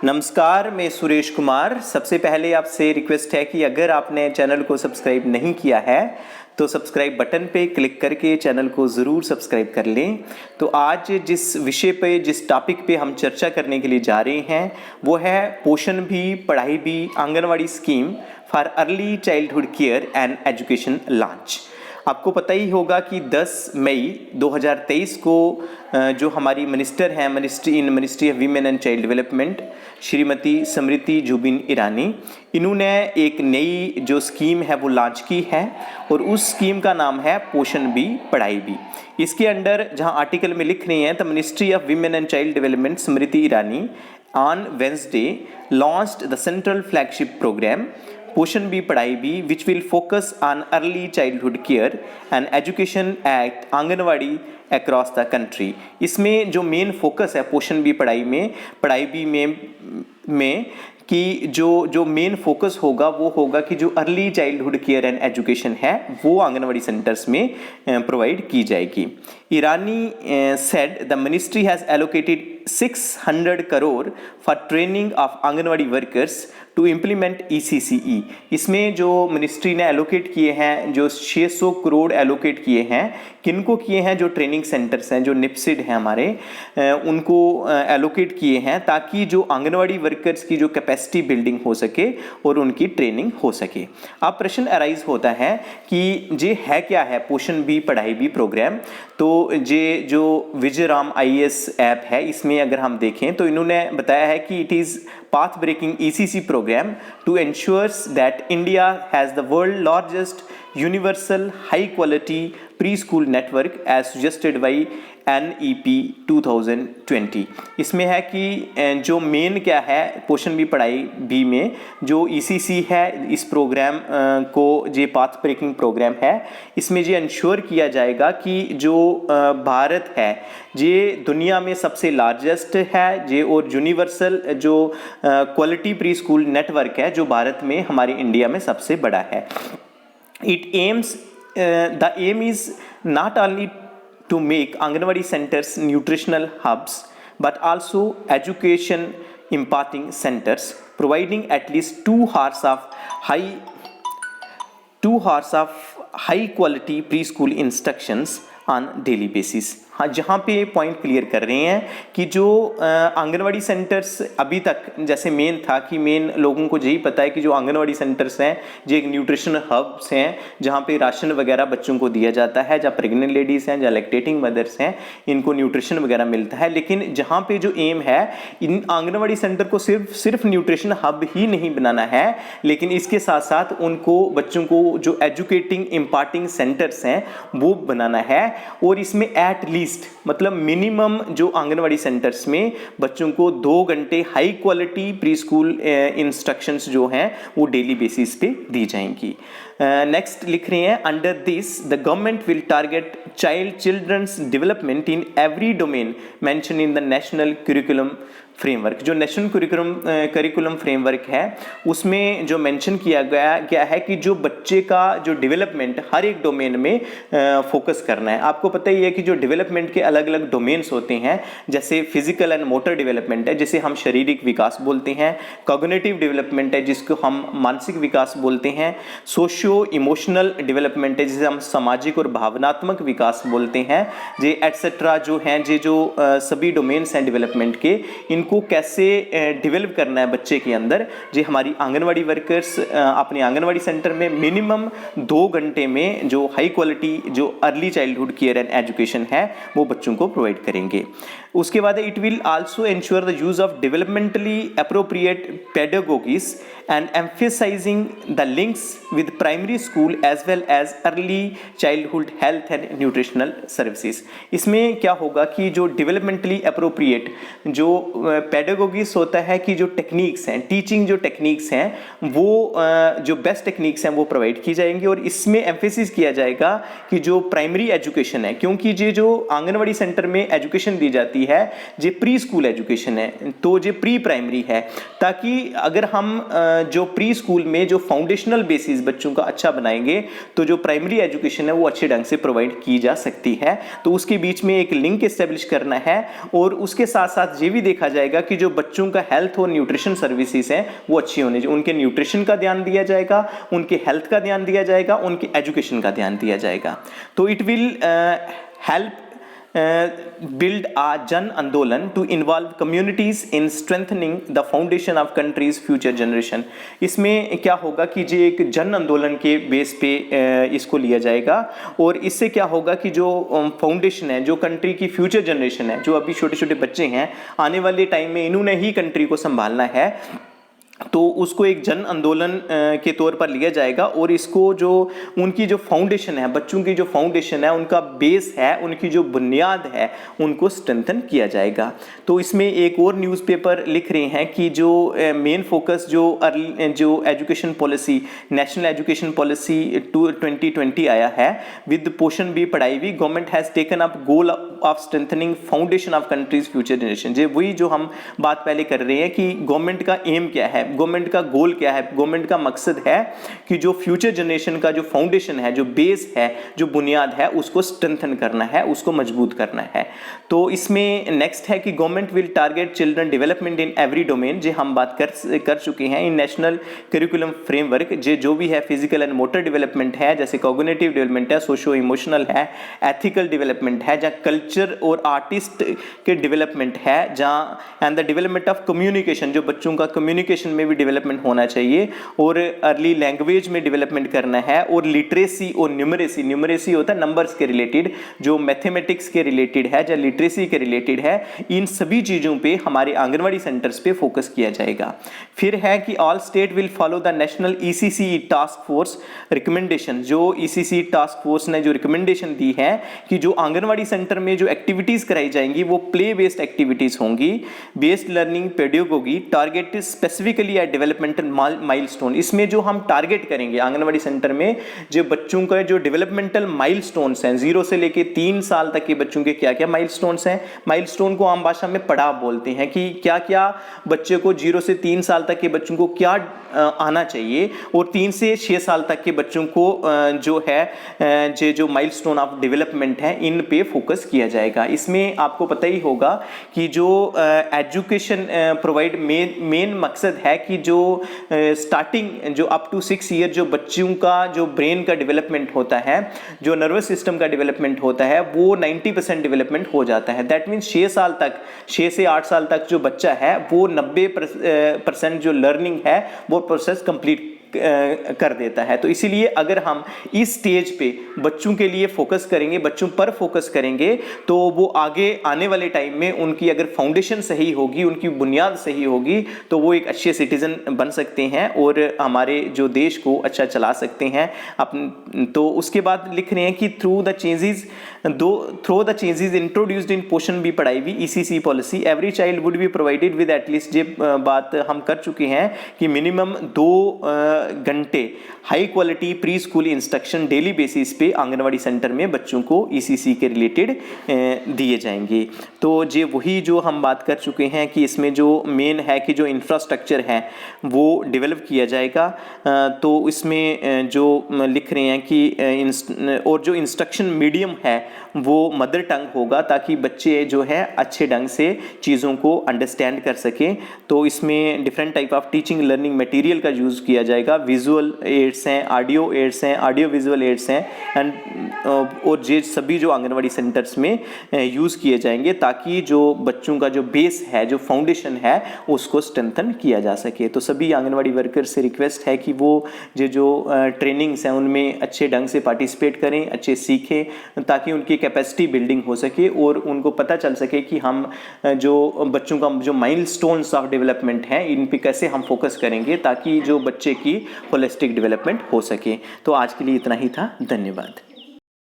नमस्कार, मैं सुरेश कुमार। सबसे पहले आपसे रिक्वेस्ट है कि अगर आपने चैनल को सब्सक्राइब नहीं किया है तो सब्सक्राइब बटन पे क्लिक करके चैनल को ज़रूर सब्सक्राइब कर लें। तो आज जिस विषय पे, जिस टॉपिक पे हम चर्चा करने के लिए जा रहे हैं वो है पोषण भी पढ़ाई भी anganwadi scheme for early childhood care and education launch. आपको पता ही होगा कि 10 मई 2023 को जो हमारी मिनिस्टर हैं ministry of women and child development Shrimati Smriti Zubin Irani, इन्होंने एक नई जो स्कीम है वो लॉन्च की है और उस स्कीम का नाम है पोषण भी पढ़ाई भी। इसके अंडर जहां आर्टिकल में लिख रहे हैं the ministry of women and child development Smriti Irani on Wednesday launched the central flagship programme Poshan Bhi Padhai Bhi which will focus on early childhood care and education at anganwadi across the country. इसमें जो मेन फोकस है पोषण भी पढ़ाई भी में कि जो मेन फोकस होगा वो होगा कि जो early childhood care and education है वो आंगनवाड़ी सेंटर्स में प्रोवाइड की जाएगी। Irani said the ministry has allocated 600 crore for training of anganwadi workers to implement ECCE। इसमें जो मिनिस्ट्री ने एलोकेट किए हैं, जो 600 करोड़ एलोकेट किए हैं, किनको किए हैं? जो ट्रेनिंग सेंटर्स हैं, जो निप्सिड हैं हमारे, उनको एलोकेट किए हैं ताकि जो आंगनवाड़ी वर्कर्स की जो कैपेसिटी बिल्डिंग हो सके और उनकी ट्रेनिंग हो सके। अब प्रश्न अराइज होता है कि ये है क्या है पोषण भी पढ़ाई भी प्रोग्राम। तो ये जो विजयराम IAS ऐप है, इसमें अगर हम देखें तो इन्होंने बताया है कि it is path breaking ECC program to ensures that India has the world largest universal high quality preschool network as suggested by NEP 2020। इसमें है कि जो मेन क्या है पोषण भी पढ़ाई भी में जो ECC है, इस प्रोग्राम को ये पाथ ब्रेकिंग प्रोग्राम है, इसमें ये इंश्योर किया जाएगा कि जो भारत है ये दुनिया में सबसे लार्जेस्ट है ये और यूनिवर्सल जो क्वालिटी प्री स्कूल नेटवर्क है जो भारत में हमारे इंडिया में सबसे बड़ा है। The aim is not only to make Anganwadi centers nutritional hubs but also education imparting centers, providing at least 2 hours of high quality preschool instructions on daily basis। हाँ, जहाँ पे पॉइंट क्लियर कर रहे हैं कि जो आंगनवाड़ी सेंटर्स अभी तक जैसे मेन था कि मेन लोगों को यही पता है कि जो आंगनवाड़ी सेंटर्स हैं जो एक न्यूट्रिशन हब्स हैं जहाँ पे राशन वगैरह बच्चों को दिया जाता है, जहाँ प्रेग्नेंट लेडीज़ हैं, जहाँ लैक्टेटिंग मदर्स हैं, इनको न्यूट्रिशन वगैरह मिलता है। लेकिन जहाँ पे जो एम है इन आंगनवाड़ी सेंटर को सिर्फ न्यूट्रिशन हब ही नहीं बनाना है, लेकिन इसके साथ साथ उनको बच्चों को जो एजुकेटिंग इम्पार्टिंग सेंटर्स हैं वो बनाना है। और इसमें एट लीस्ट मतलब मिनिमम जो आंगनवाड़ी सेंटर्स में बच्चों को 2 घंटे high quality pre school instructions जो हैं वो डेली बेसिस पे दी जाएंगी। नेक्स्ट लिख रहे हैं under this the government will target children's development in every domain mention in the national curriculum framework. जो नेशनल करिकुलम फ्रेमवर्क है उसमें जो मेंशन किया गया है कि जो बच्चे का जो डेवलपमेंट हर एक डोमेन में फोकस करना है। आपको पता ही है कि जो डेवलपमेंट के अलग अलग डोमेन्स होते हैं, जैसे फिजिकल एंड मोटर डेवलपमेंट है जिसे हम शारीरिक विकास बोलते हैं, कॉग्निटिव डेवलपमेंट है जिसको हम मानसिक विकास बोलते हैं, सोशियो इमोशनल डेवलपमेंट है जिसे हम सामाजिक और भावनात्मक विकास बोलते हैं, जे एटसेट्रा जो हैं ये जो सभी डोमेन्स हैं डेवलपमेंट के, इनको कैसे डेवलप करना है बच्चे के अंदर, जो हमारी आंगनवाड़ी वर्कर्स अपने आंगनवाड़ी सेंटर में मिनिमम 2 घंटे में जो हाई क्वालिटी जो early childhood care and education है वो बच्चों को प्रोवाइड करेंगे। उसके बाद it will also ensure the use of developmentally appropriate pedagogies and emphasising the links with primary school as well as early childhood health and nutritional services. इसमें क्या होगा कि जो डेवलपमेंटली अप्रोप्रिएट जो पेडागोगीज होता है कि जो टेक्निक्स हैं, टीचिंग जो टेक्निक्स हैं वो जो बेस्ट टेक्निक्स हैं वो प्रोवाइड की जाएंगी। और इसमें एम्फेसिस किया जाएगा कि जो प्राइमरी एजुकेशन है, क्योंकि ये जो आंगनवाड़ी सेंटर में एजुकेशन दी जाती है ये प्री स्कूल एजुकेशन है, तो ये प्री प्राइमरी है, ताकि अगर हम जो प्री स्कूल में जो फाउंडेशनल बेसिस बच्चों का अच्छा बनाएंगे तो जो प्राइमरी एजुकेशन है वो अच्छे ढंग से प्रोवाइड की जा सकती है। तो उसके बीच में एक लिंक एस्टेब्लिश करना है और उसके साथ साथ ये भी देखा जाएगा कि जो बच्चों का हेल्थ और न्यूट्रिशन सर्विसेज हैं वो अच्छी होनी चाहिए। उनके न्यूट्रिशन का ध्यान दिया जाएगा, उनके हेल्थ का ध्यान दिया जाएगा, उनके एजुकेशन का ध्यान दिया जाएगा। तो it will help build a जन आंदोलन to involve communities in strengthening the foundation of country's future generation। इसमें क्या होगा कि जो एक जन आंदोलन के बेस पे इसको लिया जाएगा और इससे क्या होगा कि जो फाउंडेशन है, जो कंट्री की फ्यूचर जनरेशन है, जो अभी छोटे छोटे बच्चे हैं, आने वाले टाइम में इन्होंने ही कंट्री को संभालना है, तो उसको एक जन आंदोलन के तौर पर लिया जाएगा और इसको जो उनकी जो फाउंडेशन है, बच्चों की जो फाउंडेशन है, उनका बेस है, उनकी जो बुनियाद है, उनको स्ट्रेंथन किया जाएगा। तो इसमें एक और न्यूज़पेपर लिख रहे हैं कि जो मेन फोकस जो education policy, national education policy 2020 आया है, विद पोषण भी पढ़ाई भी, government has taken up goal of strengthening foundation of countries future generation. जो वही जो हम बात पहले कर रहे हैं कि गवर्नमेंट का एम क्या है, गवर्नमेंट का गोल क्या है, गवर्नमेंट का मकसद है कि जो फ्यूचर जनरेशन का जो फाउंडेशन है, जो बेस है, जो बुनियाद है, उसको स्ट्रेंथन करना है, उसको मजबूत करना है। तो इसमें नेक्स्ट है कि government will target children development in every domain, जो हम बात कर चुके हैं, इन नेशनल करिकुलम फ्रेमवर्क, जो भी है फिजिकल एंड मोटर डेवलपमेंट है, जैसे कॉग्निटिव डेवलपमेंट है, सोशो इमोशनल है, एथिकल डेवलपमेंट है, जहाँ कल्चर और आर्टिस्ट के डेवलपमेंट है, जहाँ and the development of communication, जो बच्चों का कम्युनिकेशन में भी डेवलपमेंट होना चाहिए, और अर्ली लैंग्वेज में डेवलपमेंट करना है, और लिटरेसी और न्यूमरेसी, न्यूमरेसी होता है नंबर्स के रिलेटेड, जो मैथमेटिक्स के रिलेटेड है, जो लिटरेसी के रिलेटेड है, इन सभी चीज़ों पे हमारे आंगनवाड़ी सेंटर्स पे फोकस किया जाएगा। फिर है कि all state will follow the national ECC task force recommendation, जो ECC टास्क फोर्स ने जो रिकमेंडेशन दी है कि जो आंगनवाड़ी सेंटर में जो एक्टिविटीज़ कराई जाएंगी वो प्ले बेस्ड एक्टिविटीज़ होंगी, based learning pedagogy, target specifically at developmental milestone. इसमें जो हम टारगेट करेंगे आंगनवाड़ी सेंटर में, जो बच्चों का जो डेवलपमेंटल माइलस्टोन्स हैं, 0 से लेके 3 साल तक के बच्चों के क्या क्या माइलस्टोन्स हैं, माइलस्टोन को आम भाषा में पड़ाव बोलते हैं, कि क्या क्या बच्चे को 0 से 3 साल तक के बच्चों को क्या आना चाहिए, और 3 से 6 साल तक के बच्चों को जो है जो माइलस्टोन ऑफ डेवलपमेंट है, इन पे फोकस किया जाएगा। इसमें आपको पता ही होगा कि जो एजुकेशन प्रोवाइड मेन मकसद है कि जो स्टार्टिंग जो अप टू 6 ईयर जो बच्चों का जो ब्रेन का डेवलपमेंट होता है, जो नर्वस सिस्टम का डेवलपमेंट होता है, वो 90% डेवलपमेंट हो जाता है। दैट मीन्स 6 से 8 साल तक जो बच्चा है वो 90% जो लर्निंग है वो प्रोसेस कंप्लीट कर देता है। तो इसीलिए अगर हम इस स्टेज पे बच्चों के लिए फोकस करेंगे, बच्चों पर फोकस करेंगे, तो वो आगे आने वाले टाइम में उनकी अगर फाउंडेशन सही होगी, उनकी बुनियाद सही होगी, तो वो एक अच्छे सिटीजन बन सकते हैं और हमारे जो देश को अच्छा चला सकते हैं। तो उसके बाद लिख रहे हैं कि through the changes introduced in पोषण भी पढ़ाई भी ECC policy, every child would be provided with at least, ये बात हम कर चुके हैं कि मिनिमम 2 घंटे high quality pre school instruction daily basis पे आंगनवाड़ी सेंटर में बच्चों को ECC के रिलेटेड दिए जाएंगे। तो ये वही जो हम बात कर चुके हैं कि इसमें जो मेन है कि जो इंफ्रास्ट्रक्चर है वो डेवलप किया जाएगा। तो इसमें जो लिख रहे हैं कि और जो इंस्ट्रक्शन मीडियम है वो मदर टंग होगा, ताकि बच्चे जो है अच्छे ढंग से चीज़ों को अंडरस्टैंड कर सकें। तो इसमें different type of teaching learning material का यूज़ किया जाएगा, विजुअल एड्स हैं, ऑडियो एड्स हैं, ऑडियो विजुअल एड्स हैं, एंड और ये सभी जो आंगनवाड़ी सेंटर्स में यूज़ किए जाएंगे, ताकि जो बच्चों का जो बेस है, जो फाउंडेशन है, उसको स्ट्रेंथन किया जा सके। तो सभी आंगनवाड़ी वर्कर से रिक्वेस्ट है कि वो जो ट्रेनिंग्स हैं उनमें अच्छे ढंग से पार्टिसिपेट करें, अच्छे सीखें, ताकि उनकी कैपेसिटी बिल्डिंग हो सके और उनको पता चल सके कि हम जो बच्चों का जो माइलस्टोन्स ऑफ डेवलपमेंट हैं, इन पे कैसे हम फोकस करेंगे ताकि जो बच्चे की होलिस्टिक डेवलपमेंट हो सके। तो आज के लिए इतना ही था। धन्यवाद।